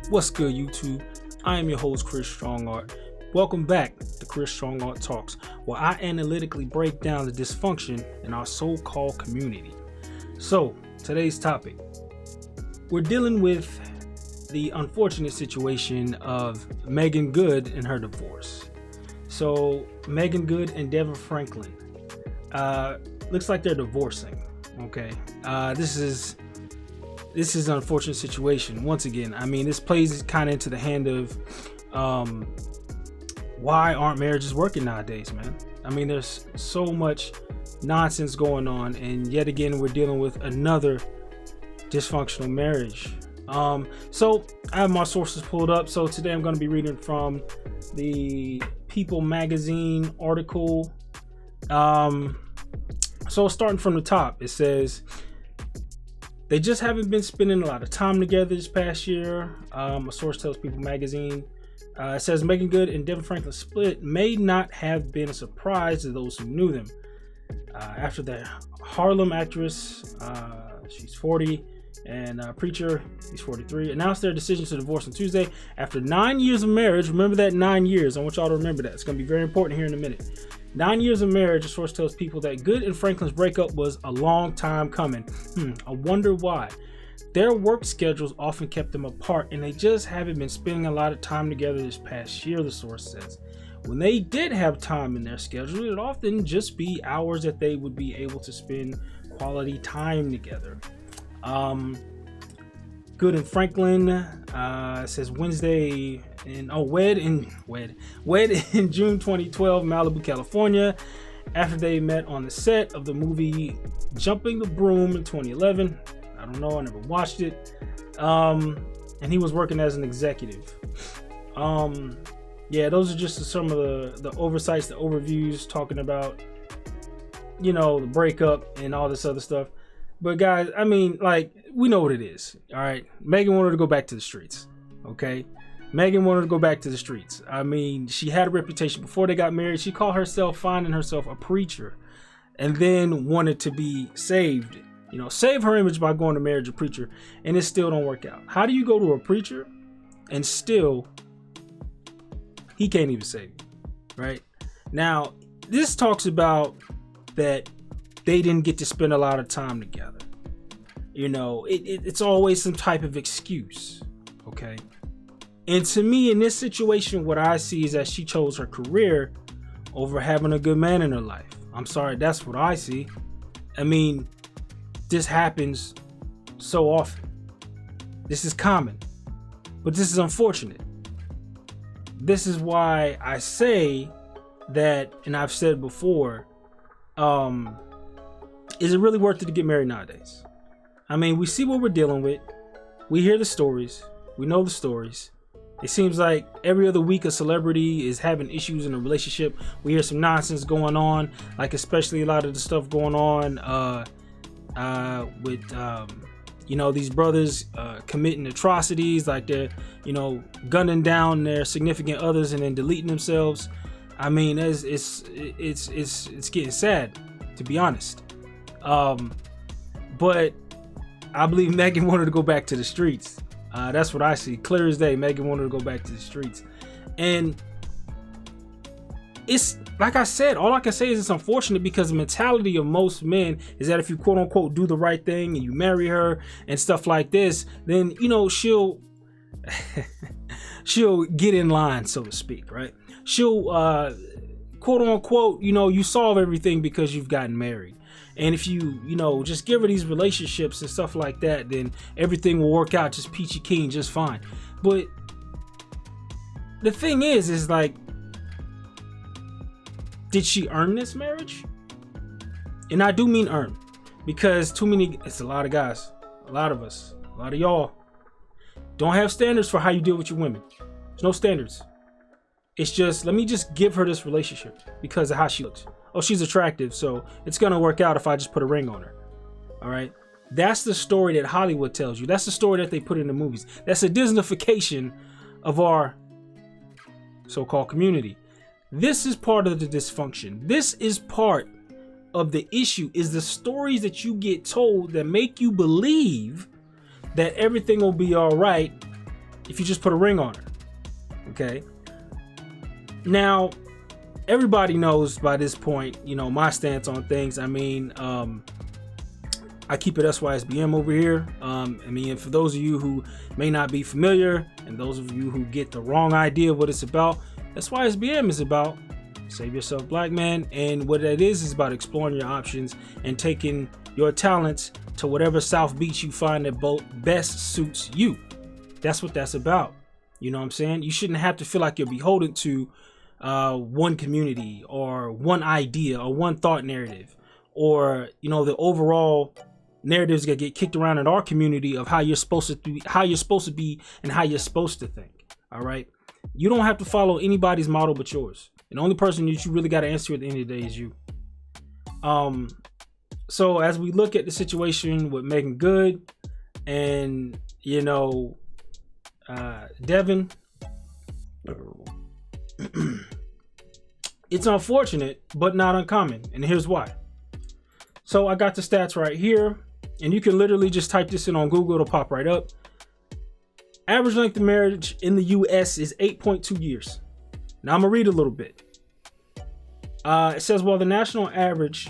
What's good, YouTube? I am your host, Chris Strongart. Welcome back to Chris Strongart Talks, where I analytically break down the dysfunction in our so-called community. So, today's topic. We're dealing with the unfortunate situation of Meagan Good and her divorce. So, Meagan Good and Devin Franklin. Looks like they're divorcing. Okay. This is an unfortunate situation. Once again, I mean, this plays kind of into the hand of why aren't marriages working nowadays, man? I mean, there's so much nonsense going on, and yet again, we're dealing with another dysfunctional marriage. So I have my sources pulled up. So today I'm going to be reading from the People magazine article. So starting from the top, it says, they just haven't been spending a lot of time together this past year. A source tells People magazine. It says Meagan Good and Devin Franklin split may not have been a surprise to those who knew them. After the Harlem actress, she's 40, and preacher, he's 43, announced their decision to divorce on Tuesday after 9 years of marriage. Remember that 9 years. I want y'all to remember that. It's going to be very important here in a minute. 9 years of marriage, a source tells People that Good and Franklin's breakup was a long time coming. I wonder why. Their work schedules often kept them apart, and they just haven't been spending a lot of time together this past year, the source says. When they did have time in their schedule, it would often just be hours that they would be able to spend quality time together. Good and Franklin says Wednesday wed in June 2012, Malibu, California, after they met on the set of the movie Jumping the Broom in 2011. I don't know, I never watched it. And he was working as an executive. Yeah, those are just some of the oversights, the overviews, talking about, you know, the breakup and all this other stuff. But guys, I mean, like, we know what it is. All right. Meagan wanted to go back to the streets. Okay. Meagan wanted to go back to the streets. I mean, she had a reputation before they got married. She called herself, finding herself a preacher, and then wanted to be saved. You know, save her image by going to marry a preacher, and it still don't work out. How do you go to a preacher and still he can't even save you? Right? Now, this talks about that they didn't get to spend a lot of time together. You know, it's always some type of excuse. Okay. And to me, in this situation, what I see is that she chose her career over having a good man in her life. I'm sorry, that's what I see. I mean, this happens so often. This is common, but this is unfortunate. This is why I say that, and I've said before, is it really worth it to get married nowadays? I mean, we see what we're dealing with. We hear the stories. We know the stories. It seems like every other week a celebrity is having issues in a relationship. We hear some nonsense going on, like especially a lot of the stuff going on with you know, these brothers committing atrocities, like they're, you know, gunning down their significant others and then deleting themselves. I mean, it's getting sad, to be honest. But I believe Meagan wanted to go back to the streets. That's what I see. Clear as day, Meagan wanted to go back to the streets. And it's like I said, all I can say is it's unfortunate, because the mentality of most men is that if you quote unquote do the right thing and you marry her and stuff like this, then, you know, she'll get in line, so to speak, right? She'll quote unquote, you know, you solve everything because you've gotten married. And if you know, just give her these relationships and stuff like that, then everything will work out just peachy keen, just fine. But the thing is like, did she earn this marriage? And I do mean earn, because it's a lot of guys, a lot of us, a lot of y'all don't have standards for how you deal with your women. There's no standards. It's just, let me just give her this relationship because of how she looks. Oh, she's attractive, so it's gonna work out if I just put a ring on her. All right, that's the story that Hollywood tells you. That's the story that they put in the movies. That's a Disneyfication of our so-called community. This is part of the dysfunction. This is part of the issue, is the stories that you get told that make you believe that everything will be all right if you just put a ring on her. Okay. Now, everybody knows by this point, you know, my stance on things. I mean, I keep it SYSBM over here. I mean, for those of you who may not be familiar, and those of you who get the wrong idea of what it's about, SYSBM is about Save Yourself Black Man. And what that is about exploring your options and taking your talents to whatever South Beach you find that best suits you. That's what that's about. You know what I'm saying? You shouldn't have to feel like you're beholden to one community or one idea or one thought narrative, or, you know, the overall narratives that get kicked around in our community of how you're supposed to be, and how you're supposed to think. All right. You don't have to follow anybody's model but yours. And the only person that you really got to answer at the end of the day is you. So as we look at the situation with Meagan Good and, you know, Devin, it's unfortunate, but not uncommon. And here's why. So I got the stats right here, and you can literally just type this in on Google. It'll pop right up. Average length of marriage in the US is 8.2 years. Now I'm gonna read a little bit. It says, while the national average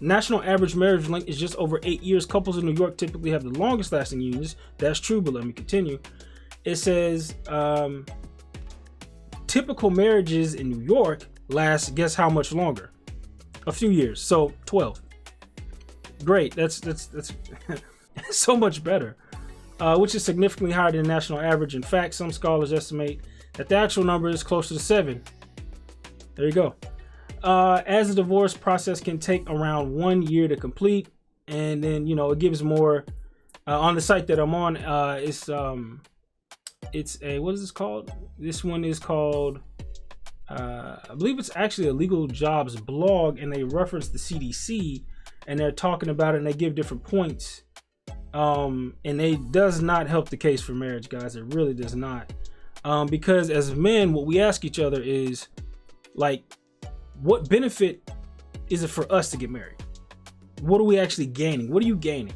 marriage length is just over 8 years, couples in New York typically have the longest lasting unions. That's true, but let me continue. It says, typical marriages in New York last, guess how much longer? A few years. So 12. Great. That's so much better, which is significantly higher than the national average. In fact, some scholars estimate that the actual number is closer to 7. There you go. As the divorce process can take around 1 year to complete, and then, you know, it gives more on the site that I'm on. It's a, what is this called? This one is called, I believe it's actually a Legal Jobs blog, and they reference the CDC, and they're talking about it, and they give different points. And it does not help the case for marriage, guys. It really does not. Because as men, what we ask each other is, like, what benefit is it for us to get married? What are we actually gaining? What are you gaining?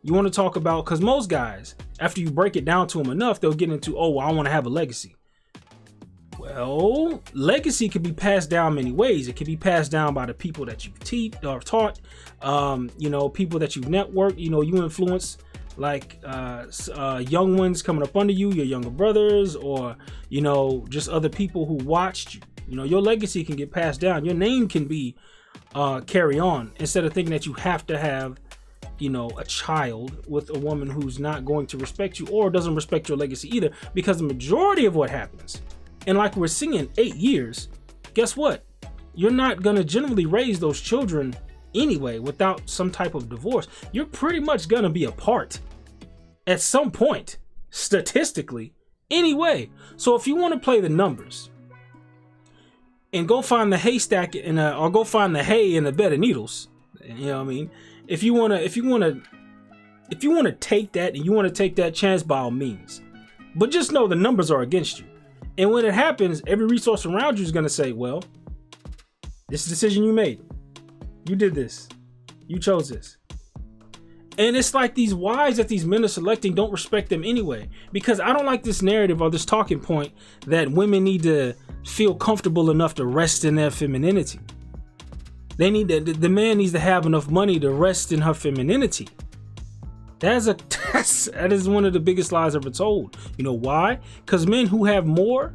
You want to talk about, because most guys, after you break it down to them enough, they'll get into, oh, well, I want to have a legacy. Well, legacy can be passed down many ways. It can be passed down by the people that you've taught, you know, people that you've networked, you know, you influence, like young ones coming up under you, your younger brothers, or, you know, just other people who watched you. You know, your legacy can get passed down. Your name can be carry on, instead of thinking that you have to have, you know, a child with a woman who's not going to respect you or doesn't respect your legacy either. Because the majority of what happens, and like we're seeing in 8 years, guess what? You're not going to generally raise those children anyway without some type of divorce. You're pretty much going to be apart at some point, statistically, anyway. So if you want to play the numbers and go find the haystack or go find the hay in a bed of needles, you know what I mean? If you want to take that, and you want to take that chance, by all means, but just know the numbers are against you. And when it happens, every resource around you is going to say, well, this is a decision you made. You did this. You chose this. And it's like these wives that these men are selecting don't respect them anyway. Because I don't like this narrative or this talking point that women need to feel comfortable enough to rest in their femininity. They need the man needs to have enough money to rest in her femininity. That is one of the biggest lies ever told. You know why? Because men who have more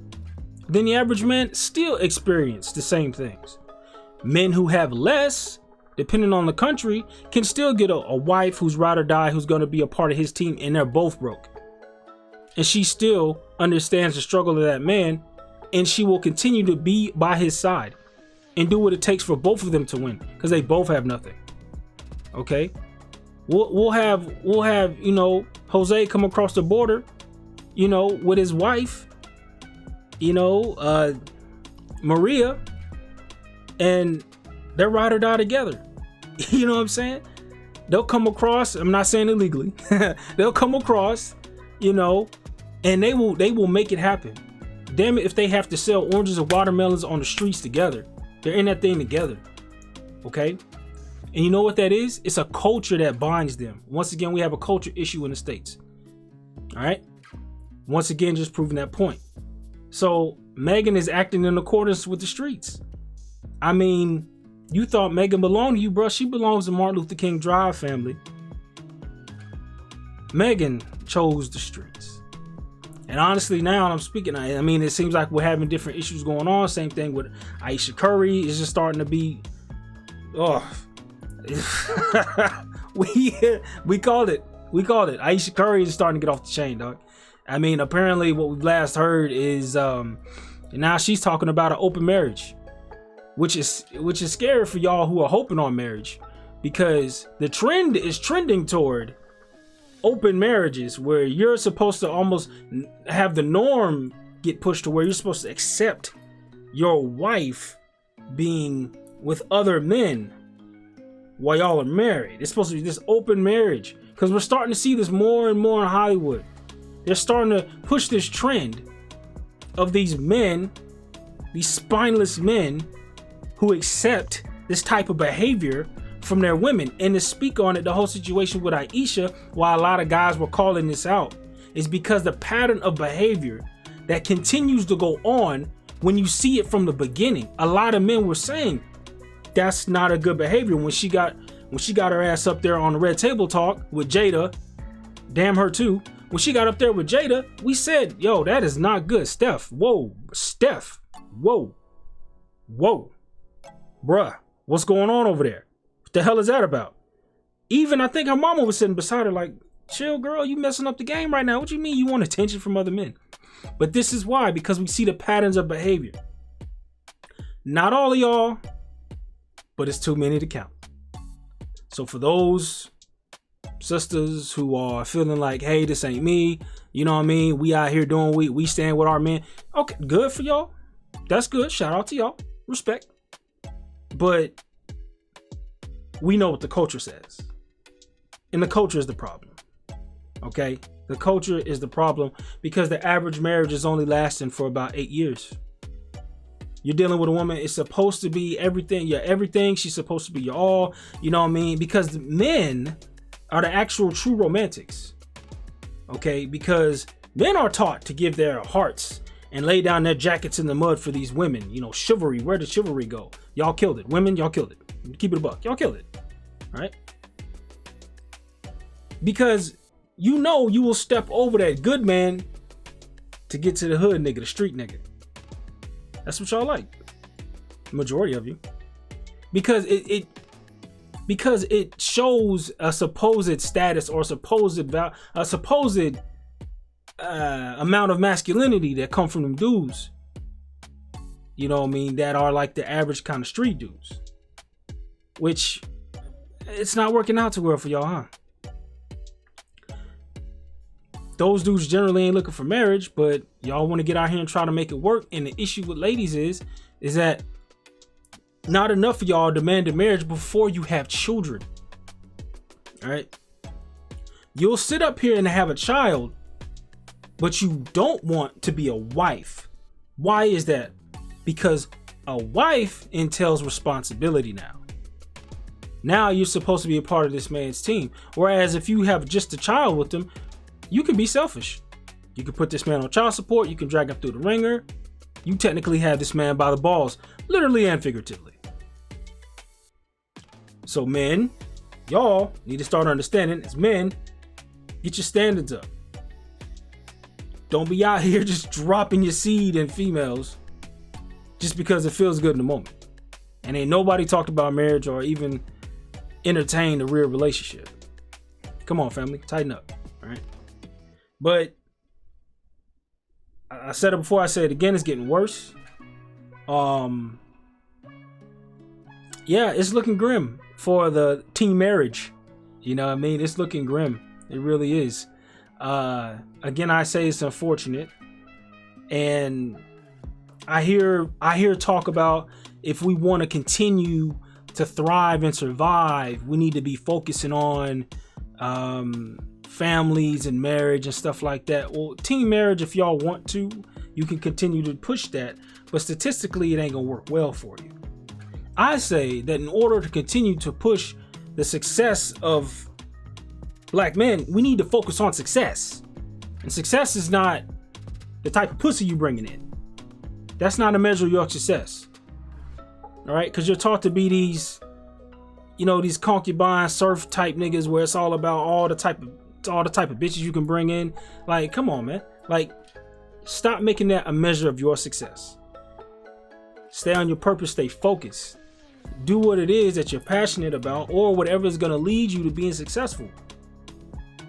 than the average man still experience the same things. Men who have less, depending on the country, can still get a wife who's ride or die, who's going to be a part of his team, and they're both broke. And she still understands the struggle of that man, and she will continue to be by his side and do what it takes for both of them to win, because they both have nothing. Okay? We'll have, you know, Jose come across the border, you know, with his wife, you know, Maria, and they're ride or die together. You know what I'm saying? They'll come across, I'm not saying illegally, they'll come across, you know, and they will make it happen. Damn it, if they have to sell oranges and watermelons on the streets together, they're in that thing together. Okay? And you know what that is? It's a culture that binds them. Once again, we have a culture issue in the States. All right? Once again, just proving that point. So Megan is acting in accordance with the streets. I mean, you thought Megan belonged to you, bro. She belongs to Martin Luther King Drive family. Megan chose the streets. And honestly, now I'm speaking, I mean, it seems like we're having different issues going on. Same thing with Ayesha Curry. Is just starting to be, we called it. Ayesha Curry is starting to get off the chain, dog. I mean, apparently what we've last heard is now she's talking about an open marriage, which is scary for y'all who are hoping on marriage, because the trend is trending toward open marriages where you're supposed to almost have the norm get pushed to where you're supposed to accept your wife being with other men while y'all are married. It's supposed to be this open marriage, because we're starting to see this more and more in Hollywood. They're starting to push this trend of these men, these spineless men who accept this type of behavior from their women. And to speak on it, the whole situation with Ayesha, why a lot of guys were calling this out, is because the pattern of behavior that continues to go on when you see it from the beginning. A lot of men were saying that's not a good behavior. When she got her ass up there on the Red Table Talk with Jada, damn her too. When she got up there with Jada, we said, yo, that is not good. Steph, whoa. Bruh, what's going on over there? What the hell is that about? Even I think her mama was sitting beside her like, chill, girl, you messing up the game right now. What you mean you want attention from other men? But this is why, because we see the patterns of behavior. Not all of y'all, but it's too many to count. So for those sisters who are feeling like, hey, this ain't me, you know what I mean, we out here doing, we stand with our men, okay, good for y'all. That's good. Shout out to y'all. Respect. But we know what the culture says, and the culture is the problem. Okay, the culture is the problem, because the average marriage is only lasting for about 8 years. You're dealing with a woman, it's supposed to be everything, your everything. She's supposed to be your all, you know what I mean? Because the men are the actual true romantics. Okay, because men are taught to give their hearts and lay down their jackets in the mud for these women. You know, chivalry, where did chivalry go? Y'all killed it. Women, y'all killed it. Keep it a buck. Y'all killed it. All right? Because you know you will step over that good man to get to the hood nigga, the street nigga. That's what y'all like. Majority of you. Because it shows a supposed status or a supposed amount of masculinity that come from them dudes. You know what I mean? That are like the average kind of street dudes. Which, it's not working out too well for y'all, huh? Those dudes generally ain't looking for marriage, but y'all want to get out here and try to make it work. And the issue with ladies is that not enough of y'all demand a marriage before you have children. All right? You'll sit up here and have a child, but you don't want to be a wife. Why is that? Because a wife entails responsibility now. Now you're supposed to be a part of this man's team. Whereas if you have just a child with them, you can be selfish. You can put this man on child support. You can drag him through the ringer. You technically have this man by the balls, literally and figuratively. So men, y'all need to start understanding, as men, get your standards up. Don't be out here just dropping your seed in females just because it feels good in the moment. And ain't nobody talked about marriage or even entertained a real relationship. Come on, family, tighten up, all right? But I said it before, I say it again, it's getting worse. Yeah, it's looking grim for the teen marriage. You know what I mean? It's looking grim. It really is. Again, I say it's unfortunate. And I hear talk about, if we want to continue to thrive and survive, we need to be focusing on families and marriage and stuff like that. Well, teen marriage, if y'all want to, you can continue to push that, but statistically it ain't gonna work well for you. I say that in order to continue to push the success of black men, we need to focus on success. And success is not the type of pussy you bringing in. That's not a measure of your success. All right, because you're taught to be these, these concubine surf type niggas where it's all about all the type of bitches you can bring in. Like, come on, man. Like, stop making that a measure of your success. Stay on your purpose. Stay focused. Do what it is that you're passionate about, or whatever is going to lead you to being successful.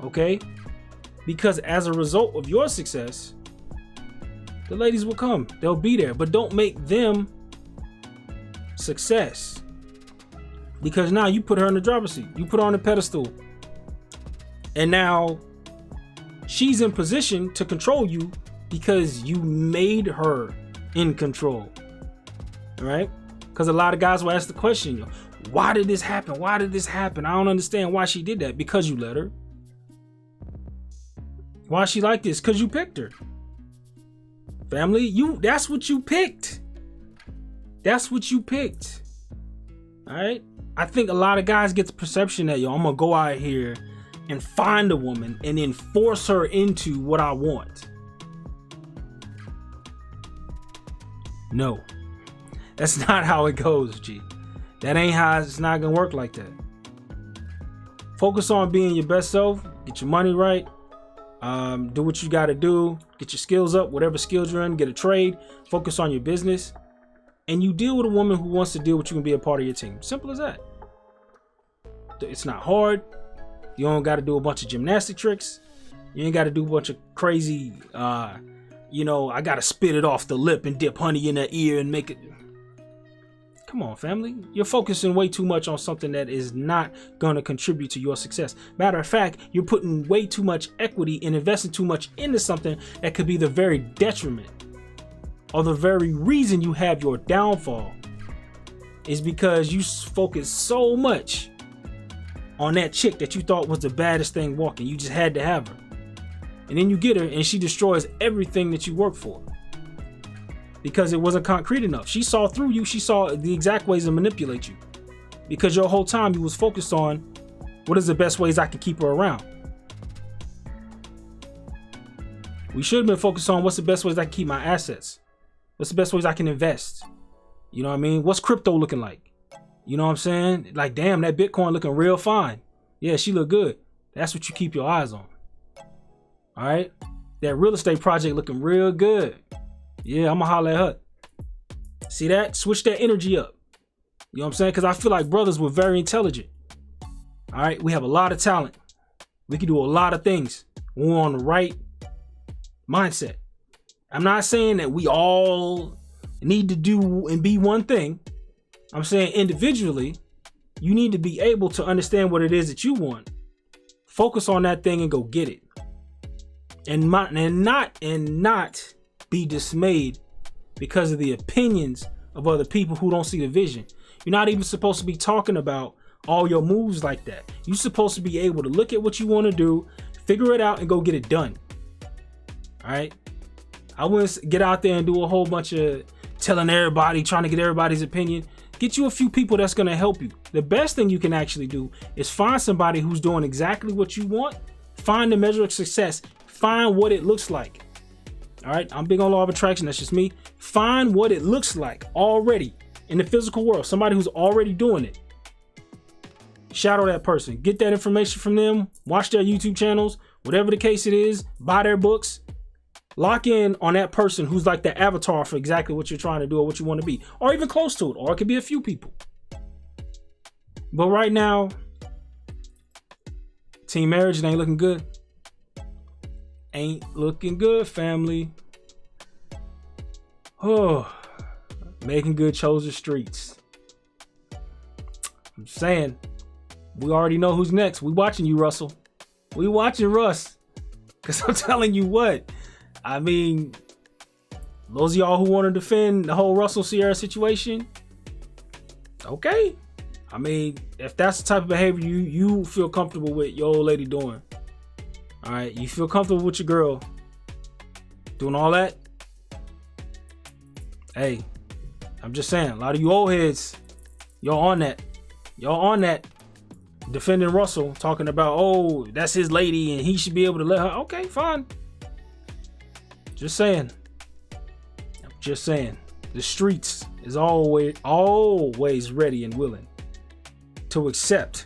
Okay? Because as a result of your success, the ladies will come. They'll be there. But don't make them success. Because now you put her in the driver's seat. You put her on the pedestal. And now she's in position to control you because you made her in control. All right? Because a lot of guys will ask the question, why did this happen? Why did this happen? I don't understand why she did that. Because you let her. Why is she like this? Because you picked her. Family, that's what you picked. That's what you picked. All right? I think a lot of guys get the perception that, I'm going to go out here and find a woman and then force her into what I want. No. That's not how it goes, G. That ain't how it's not going to work like that. Focus on being your best self. Get your money right. Do what you got to do. Get your skills up, whatever skills you're in. Get a trade. Focus on your business. And you deal with a woman who wants to deal with you and be a part of your team. Simple as that. It's not hard. You don't got to do a bunch of gymnastic tricks. You ain't got to do a bunch of crazy, I got to spit it off the lip and dip honey in the ear and make it. Come on, family. You're focusing way too much on something that is not going to contribute to your success. Matter of fact, you're putting way too much equity and investing too much into something that could be the very detriment or the very reason you have your downfall is because you focus so much on that chick that you thought was the baddest thing walking. You just had to have her. And then you get her and she destroys everything that you work for. Because it wasn't concrete enough. She saw through you. She saw the exact ways to manipulate you. Because your whole time you was focused on what is the best ways I can keep her around. We should have been focused on what's the best ways I can keep my assets. What's the best ways I can invest? You know what I mean? What's crypto looking like? You know what I'm saying? Like, damn, that Bitcoin looking real fine. Yeah, she look good. That's what you keep your eyes on. All right? That real estate project looking real good. Yeah, I'm gonna holler at her. See that? Switch that energy up. You know what I'm saying? Because I feel like brothers were very intelligent. All right? We have a lot of talent. We can do a lot of things when we're on the right mindset. I'm not saying that we all need to do and be one thing. I'm saying individually, you need to be able to understand what it is that you want. Focus on that thing and go get it. And not be dismayed because of the opinions of other people who don't see the vision. You're not even supposed to be talking about all your moves like that. You're supposed to be able to look at what you want to do, figure it out, and go get it done. All right? I wouldn't get out there and do a whole bunch of telling everybody, trying to get everybody's opinion. Get you a few people that's going to help you. The best thing you can actually do is find somebody who's doing exactly what you want. Find the measure of success. Find what it looks like. All right, I'm big on law of attraction. That's just me. Find what it looks like already in the physical world. Somebody who's already doing it. Shadow that person. Get that information from them. Watch their YouTube channels. Whatever the case it is. Buy their books. Lock in on that person who's like the avatar for exactly what you're trying to do or what you want to be. Or even close to it. Or it could be a few people. But right now, teen marriage, it ain't looking good. Ain't looking good, family. Oh, making good chose the streets. I'm saying, we already know who's next. We watching you, Russell. We watching Russ. Because I'm telling you what. I mean, those of y'all who want to defend the whole Russell Sierra situation, okay. I mean, if that's the type of behavior you feel comfortable with your old lady doing. All right, you feel comfortable with your girl doing all that? Hey, I'm just saying, a lot of you old heads, y'all on that. Y'all on that. Defending Russell, talking about, oh, that's his lady and he should be able to let her. Okay, fine. Just saying. I'm just saying. The streets is always ready and willing to accept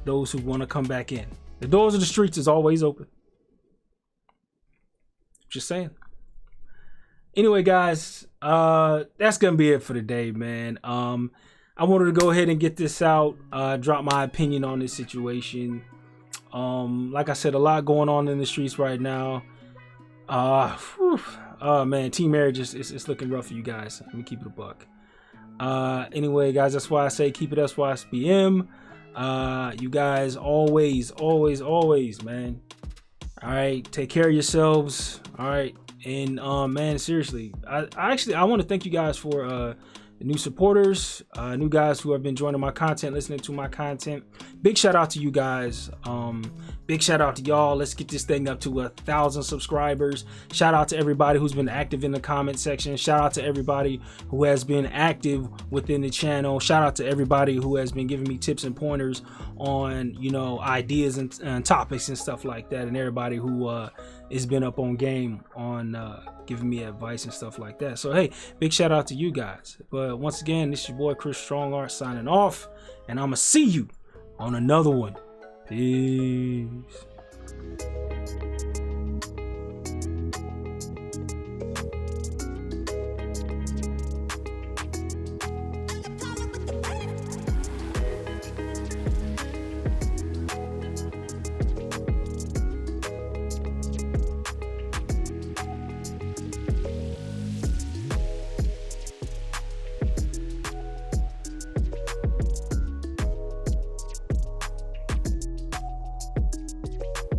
those who want to come back in. The doors of the streets is always open. Just saying. Anyway, guys, that's gonna be it for today, man. I wanted to go ahead and get this out, drop my opinion on this situation. Like I said, a lot going on in the streets right now. Man, team marriage is looking rough for you guys. Let me keep it a buck. Anyway, guys, that's why I say keep it SYSBM. You guys always, man. All right, take care of yourselves. All right, and man, seriously, I want to thank you guys for the new supporters, new guys who have been joining my content, listening to my content. Big shout out to you guys. Big shout out to y'all. Let's get this thing up to 1,000 subscribers. Shout out to everybody who's been active in the comment section. Shout out to everybody who has been active within the channel. Shout out to everybody who has been giving me tips and pointers on, you know, ideas and topics and stuff like that, and everybody who has been up on game on giving me advice and stuff like that. So hey, big shout out to you guys. But once again, this is your boy Chris Strongart signing off, and I'ma see you on another one. Peace.